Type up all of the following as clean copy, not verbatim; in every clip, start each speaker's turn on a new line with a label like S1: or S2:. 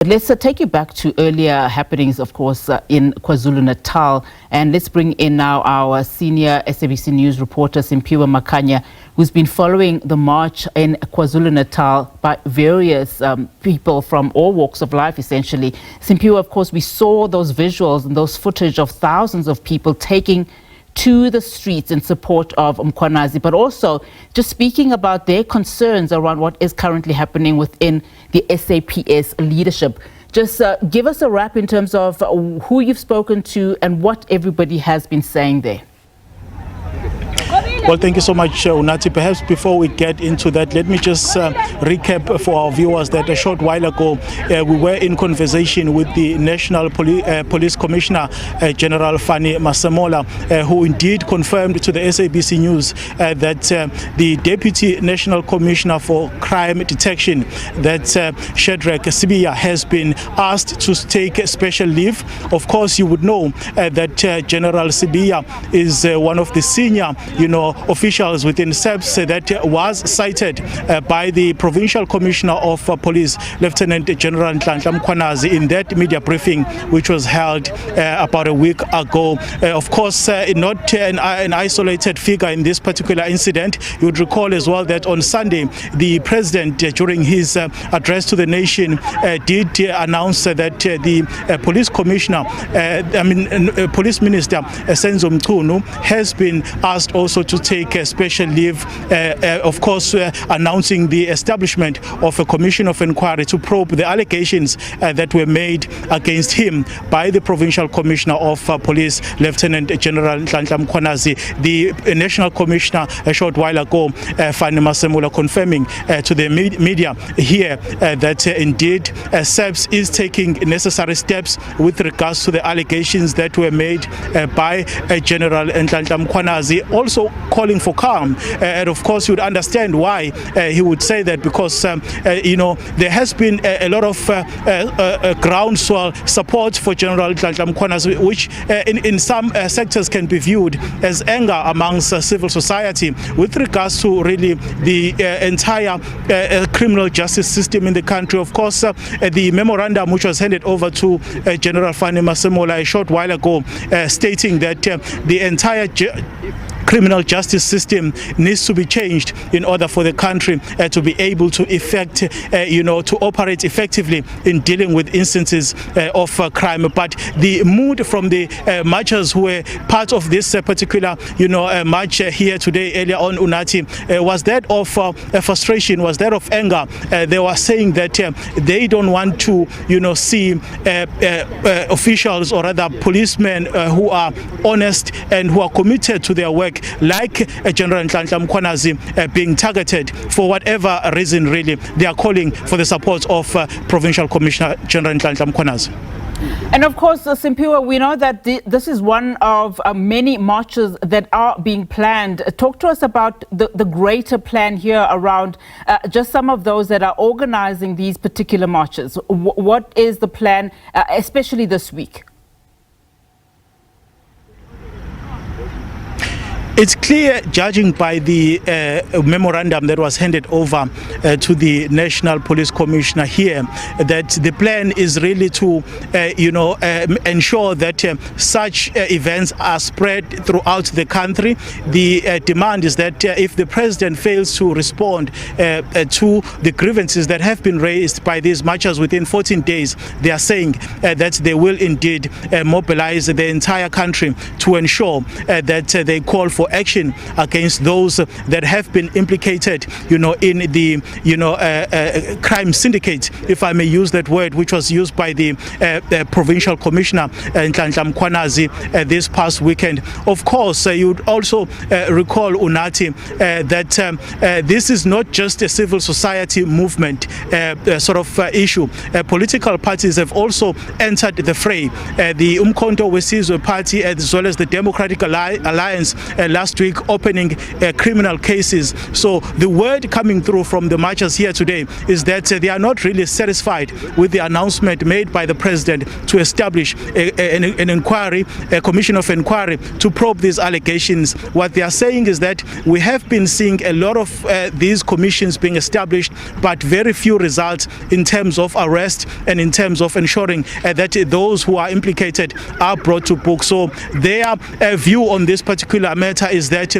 S1: But let's take you back to earlier happenings, of course, in KwaZulu-Natal. And let's bring in now our senior SABC News reporter, Simphiwe Makhanya, who's been following the march in KwaZulu-Natal by various people from all walks of life, essentially. Simphiwe, of course, we saw those visuals and those footage of thousands of people taking to the streets in support of Mkhwanazi, but also just speaking about their concerns around what is currently happening within the SAPS leadership. Just give us a wrap in terms of who you've spoken to and what everybody has been saying there.
S2: Well, thank you so much, Unati. Perhaps before we get into that, let me just recap for our viewers that a short while ago we were in conversation with the National Police Commissioner, General Fani Masemola, who indeed confirmed to the SABC News that the Deputy National Commissioner for Crime Detection, that Shadrack Sibiya, has been asked to take special leave. Of course, you would know that General Sibiya is one of the senior, officials within SABC that was cited by the Provincial Commissioner of Police, Lieutenant General Mkhwanazi, in that media briefing which was held about a week ago. Of course, not an isolated figure in this particular incident. You would recall as well that on Sunday, the President, during his address to the nation, did announce that the Police Commissioner, Police Minister Senzo Mchunu, has been asked also to take a special leave, of course, announcing the establishment of a commission of inquiry to probe the allegations that were made against him by the Provincial Commissioner of Police, Lieutenant General Mkhwanazi. The National Commissioner a short while ago, Fani Masemola, confirming to the media here that indeed SABC is taking necessary steps with regards to the allegations that were made by General Mkhwanazi, also calling for calm. And of course, you would understand why he would say that, because there has been a lot of groundswell support for General Mkhwanazi, which in some sectors can be viewed as anger amongst civil society with regards to really the entire criminal justice system in the country. Of course, the memorandum which was handed over to General Fani Masemola a short while ago, stating that the entire criminal justice system needs to be changed in order for the country to be able to to operate effectively in dealing with instances of crime. But the mood from the marchers who were part of this particular march here today, earlier on, Unati, was that of frustration, was that of anger. They were saying that they don't want to see officials, or rather policemen, who are honest and who are committed to their work, like General Mkhwanazi, being targeted for whatever reason. Really, they are calling for the support of Provincial Commissioner General Mkhwanazi.
S1: And of course, Simphiwe, we know that this is one of many marches that are being planned. Talk to us about the greater plan here around just some of those that are organizing these particular marches. What is the plan, especially this week?
S2: It's clear, judging by the memorandum that was handed over to the National Police Commissioner here, that the plan is really to, ensure that such events are spread throughout the country. The demand is that if the President fails to respond to the grievances that have been raised by these marchers within 14 days, they are saying that they will indeed mobilize the entire country to ensure that they call for action against those that have been implicated, in the crime syndicate, if I may use that word, which was used by the Provincial Commissioner Mkhwanazi this past weekend. Of course, you'd also recall, Unati, that this is not just a civil society movement issue. Political parties have also entered the fray. The Umkhonto Wesizwe Party, as well as the Democratic Alliance, last week opening criminal cases. So the word coming through from the marchers here today is that they are not really satisfied with the announcement made by the president to establish an inquiry, a commission of inquiry to probe these allegations. What they are saying is that we have been seeing a lot of these commissions being established, but very few results in terms of arrest and in terms of ensuring that those who are implicated are brought to book. So their view on this particular matter is that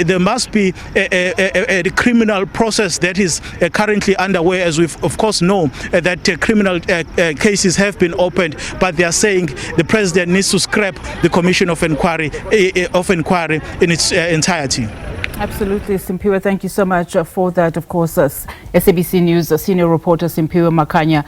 S2: there must be a criminal process that is currently underway, as we of course know that criminal cases have been opened, but they are saying the president needs to scrap the commission of inquiry in its entirety.
S1: Absolutely, Simphiwe, thank you so much for that. Of course, SABC News senior reporter Simphiwe Makhanya